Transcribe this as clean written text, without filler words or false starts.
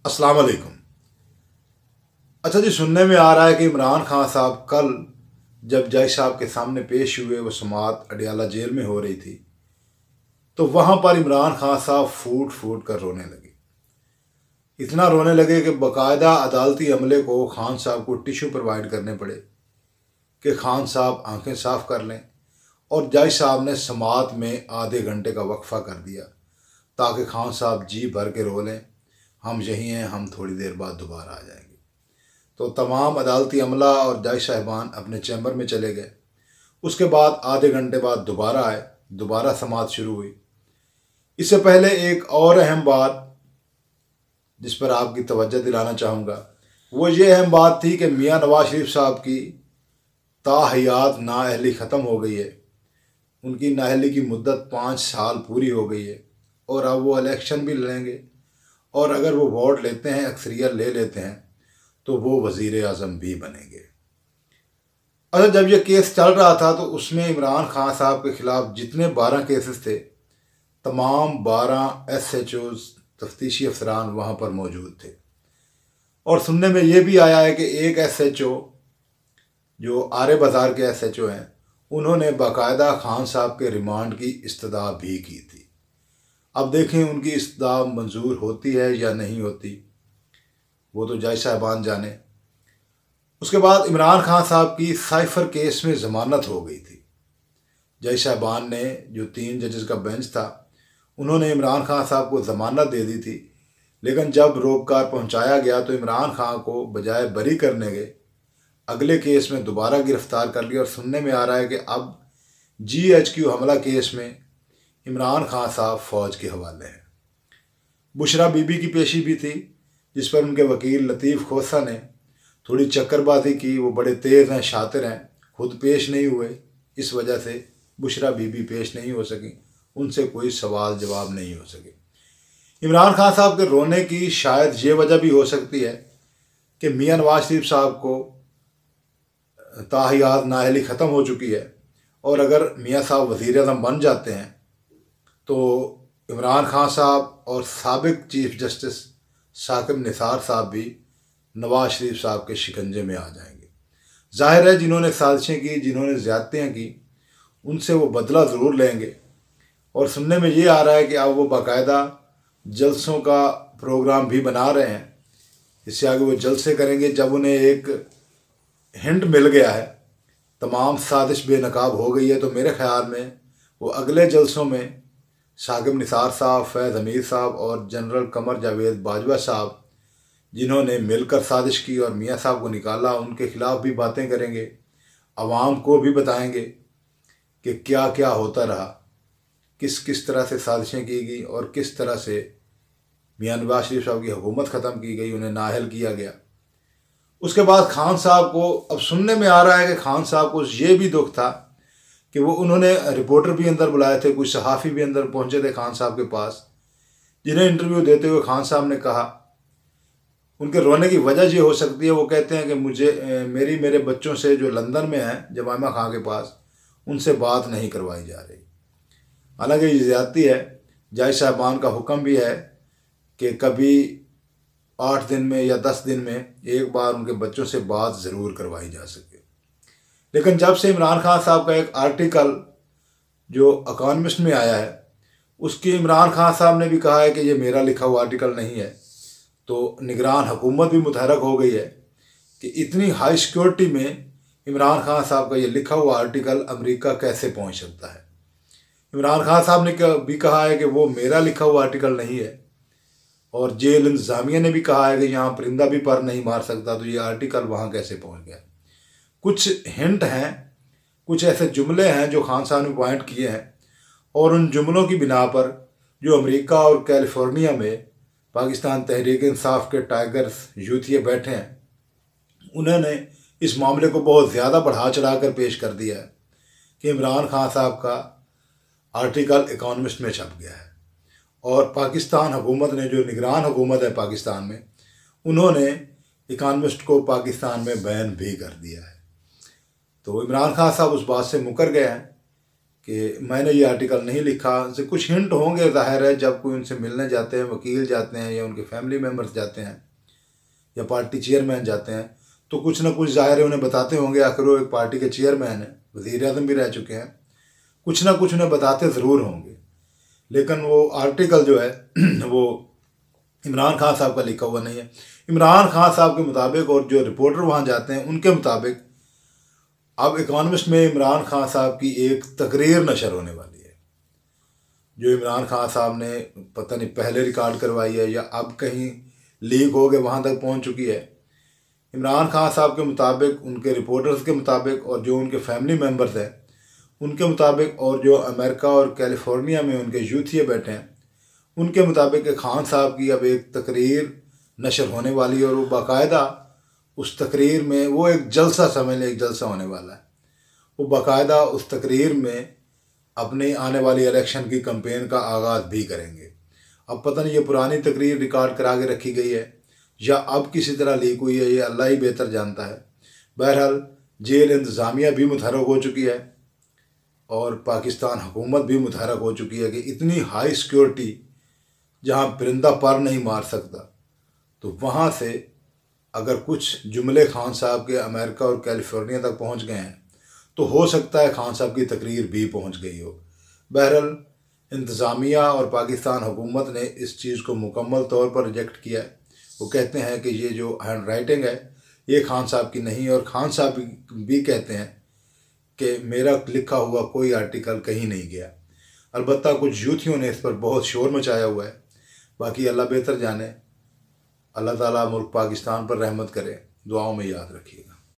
अस्सलाम वालेकुम। अच्छा जी, सुनने में आ रहा है कि इमरान खान साहब कल जब जज साहब के सामने पेश हुए, वो समाअत अडियाला जेल में हो रही थी, तो वहाँ पर इमरान खान साहब फूट फूट कर रोने लगे। इतना रोने लगे कि बाकायदा अदालती अमले को खान साहब को टिश्यू प्रोवाइड करने पड़े कि खान साहब आंखें साफ कर लें, और जज साहब ने समाअत में आधे घंटे का वक्फा कर दिया ताकि खान साहब जी भर के रो लें, हम यहीं हैं, हम थोड़ी देर बाद दोबारा आ जाएंगे। तो तमाम अदालती अमला और जज साहिबान अपने चैम्बर में चले गए। उसके बाद आधे घंटे बाद दोबारा आए, दोबारा समाअत शुरू हुई। इससे पहले एक और अहम बात जिस पर आपकी तवज्जो दिलाना चाहूँगा, वो ये अहम बात थी कि मियाँ नवाज शरीफ साहब की ताहयात नाअहली ख़त्म हो गई है। उनकी नाअहली की मुद्दत 5 साल पूरी हो गई है और अब वो इलेक्शन भी लड़ेंगे, और अगर वो वोट लेते हैं, अक्सरियत ले लेते हैं, तो वो वज़ीर आज़म भी बनेंगे। अच्छा, जब ये केस चल रहा था तो उसमें इमरान खान साहब के ख़िलाफ़ जितने 12 केसेस थे, तमाम 12 SHOs तफ्तीशी अफसरान वहाँ पर मौजूद थे। और सुनने में ये भी आया है कि एक SHO जो आरे बाज़ार के SHO हैं, उन्होंने बाकायदा खान साहब के रिमांड की इस्तदा भी की थी। अब देखें उनकी इस्तदा मंजूर होती है या नहीं होती, वो तो जज साहबान जाने। उसके बाद इमरान खान साहब की साइफर केस में ज़मानत हो गई थी। जज साहबान ने, जो 3 जजेस का बेंच था, उन्होंने इमरान खान साहब को ज़मानत दे दी थी, लेकिन जब रोपकार पहुंचाया गया तो इमरान खान को बजाय बरी करने के अगले केस में दोबारा गिरफ्तार कर लिया। और सुनने में आ रहा है कि अब GHQ हमला केस में इमरान खान साहब फ़ौज के हवाले हैं। बुशरा बीबी की पेशी भी थी, जिस पर उनके वकील लतीफ़ खोसा ने थोड़ी चक्करबाजी की। वो बड़े तेज़ हैं, शातिर हैं, खुद पेश नहीं हुए, इस वजह से बुशरा बीबी पेश नहीं हो सकी, उनसे कोई सवाल जवाब नहीं हो सके। इमरान खान साहब के रोने की शायद ये वजह भी हो सकती है कि मियाँ नवाज शरीफ साहब को ताहयात नाअहली ख़त्म हो चुकी है, और अगर मियाँ साहब वज़ीर आज़म बन जाते हैं तो इमरान खान साहब और साबिक चीफ जस्टिस साकिब निसार साहब भी नवाज शरीफ साहब के शिकंजे में आ जाएंगे। जाहिर है जिन्होंने साजिशें की, जिन्होंने ज़्यादतियाँ की, उनसे वो बदला ज़रूर लेंगे। और सुनने में ये आ रहा है कि अब वो बाकायदा जलसों का प्रोग्राम भी बना रहे हैं। इससे आगे वो जलसे करेंगे जब उन्हें एक हिंट मिल गया है, तमाम साजिश बेनकाब हो गई है। तो मेरे ख़्याल में वो अगले जलसों में साकिब निसार साहब, फैज़ हमीद साहब और जनरल कमर जावेद बाजवा साहब, जिन्होंने मिलकर साजिश की और मियाँ साहब को निकाला, उनके ख़िलाफ़ भी बातें करेंगे, आवाम को भी बताएंगे कि क्या क्या होता रहा, किस किस तरह से साजिशें की गई और किस तरह से मियाँ नवाज शरीफ साहब की हुकूमत ख़त्म की गई, उन्हें नाअहल किया गया। उसके बाद खान साहब को, अब सुनने में आ रहा है कि खान साहब को ये भी दुख था कि वो, उन्होंने रिपोर्टर भी अंदर बुलाए थे, कुछ सहाफ़ी भी अंदर पहुंचे थे खान साहब के पास, जिन्हें इंटरव्यू देते हुए खान साहब ने कहा, उनके रोने की वजह ये हो सकती है, वो कहते हैं कि मुझे मेरे बच्चों से जो लंदन में हैं जमाइमा खां के पास, उनसे बात नहीं करवाई जा रही। हालांकि ये ज़्यादती है। जज साहबान का हुक्म भी है कि कभी 8 दिन में या 10 दिन में एक बार उनके बच्चों से बात ज़रूर करवाई जा सके। लेकिन जब से इमरान खान साहब का एक आर्टिकल जो इकॉनमिस्ट में आया है, उसकी इमरान खान साहब ने भी कहा है कि ये मेरा लिखा हुआ आर्टिकल नहीं है, तो निगरान हुकूमत भी मुतहरक हो गई है कि इतनी हाई सिक्योरिटी में इमरान खान साहब का ये लिखा हुआ आर्टिकल अमेरिका कैसे पहुंच सकता है। इमरान खान साहब ने भी कहा है कि वो मेरा लिखा हुआ आर्टिकल नहीं है, और जेल इंतज़ामिया ने भी कहा है कि यहाँ परिंदा भी पर नहीं मार सकता, तो ये आर्टिकल वहाँ कैसे पहुँच गया। कुछ हिंट हैं, कुछ ऐसे जुमले हैं जो खान साहब ने पॉइंट किए हैं, और उन जुमलों की बिना पर जो अमेरिका और कैलिफोर्निया में पाकिस्तान तहरीक इंसाफ के टाइगर्स यूथिये बैठे हैं, उन्होंने इस मामले को बहुत ज़्यादा बढ़ा चढ़ा कर पेश कर दिया है कि इमरान खान साहब का आर्टिकल इकॉनमिस्ट में छप गया है, और पाकिस्तान हुकूमत ने, जो निगरान हुकूमत है पाकिस्तान में, उन्होंने इकॉनमिस्ट को पाकिस्तान में बैन भी कर दिया है। तो इमरान खान साहब उस बात से मुकर गए हैं कि मैंने ये आर्टिकल नहीं लिखा, से कुछ हिंट होंगे ज़ाहिर है, जब कोई उनसे मिलने जाते हैं, वकील जाते हैं या उनके फैमिली मेम्बर्स जाते हैं या पार्टी चेयरमैन जाते हैं, तो कुछ ना कुछ ज़ाहिर है उन्हें बताते होंगे, आखिर वो एक पार्टी के चेयरमैन हैं, वज़ीर आज़म भी रह चुके हैं, कुछ ना कुछ उन्हें बताते ज़रूर होंगे। लेकिन वो आर्टिकल जो है वो इमरान खान साहब का लिखा हुआ नहीं है। इमरान खान साहब के मुताबिक और जो रिपोर्टर वहाँ जाते हैं उनके मुताबिक अब इकॉनमिस्ट में इमरान खान साहब की एक तकरीर नशर होने वाली है, जो इमरान खान साहब ने पता नहीं पहले रिकॉर्ड करवाई है या अब कहीं लीक हो गए वहाँ तक पहुँच चुकी है। इमरान खान साहब के मुताबिक, उनके रिपोर्टर्स के मुताबिक और जो उनके फैमिली मेम्बर्स हैं उनके मुताबिक और जो अमेरिका और कैलिफोर्निया में उनके यूथिये बैठे हैं उनके मुताबिक कि खान साहब की अब एक तकरीर नशर होने वाली है और वो बाकायदा उस तकरीर में वो एक जलसा, समझ लें एक जलसा होने वाला है। वो बाकायदा उस तकरीर में अपनी आने वाली इलेक्शन की कैंपेन का आगाज़ भी करेंगे। अब पता नहीं ये पुरानी तकरीर रिकॉर्ड करा के रखी गई है या अब किसी तरह लीक हुई है, ये अल्लाह ही बेहतर जानता है। बहरहाल जेल इंतज़ामिया भी मुतहरक हो चुकी है और पाकिस्तान हुकूमत भी मुतहरक हो चुकी है कि इतनी हाई सिक्योरिटी जहाँ परिंदा पर नहीं मार सकता, तो वहाँ से अगर कुछ जुमले खान साहब के अमेरिका और कैलिफोर्निया तक पहुँच गए हैं तो हो सकता है खान साहब की तकरीर भी पहुँच गई हो। बहरहाल इंतज़ामिया और पाकिस्तान हुकूमत ने इस चीज़ को मुकम्मल तौर पर रिजेक्ट किया है। वो कहते हैं कि ये जो हैंड राइटिंग है ये खान साहब की नहीं, और खान साहब भी कहते हैं कि मेरा लिखा हुआ कोई आर्टिकल कहीं नहीं गया। अलबत्ता कुछ यूथियों ने इस पर बहुत शोर मचाया हुआ है, बाकी अल्लाह बेहतर जाने। अल्लाह ताला मुल्क पाकिस्तान पर रहमत करे, दुआओं में याद रखिएगा।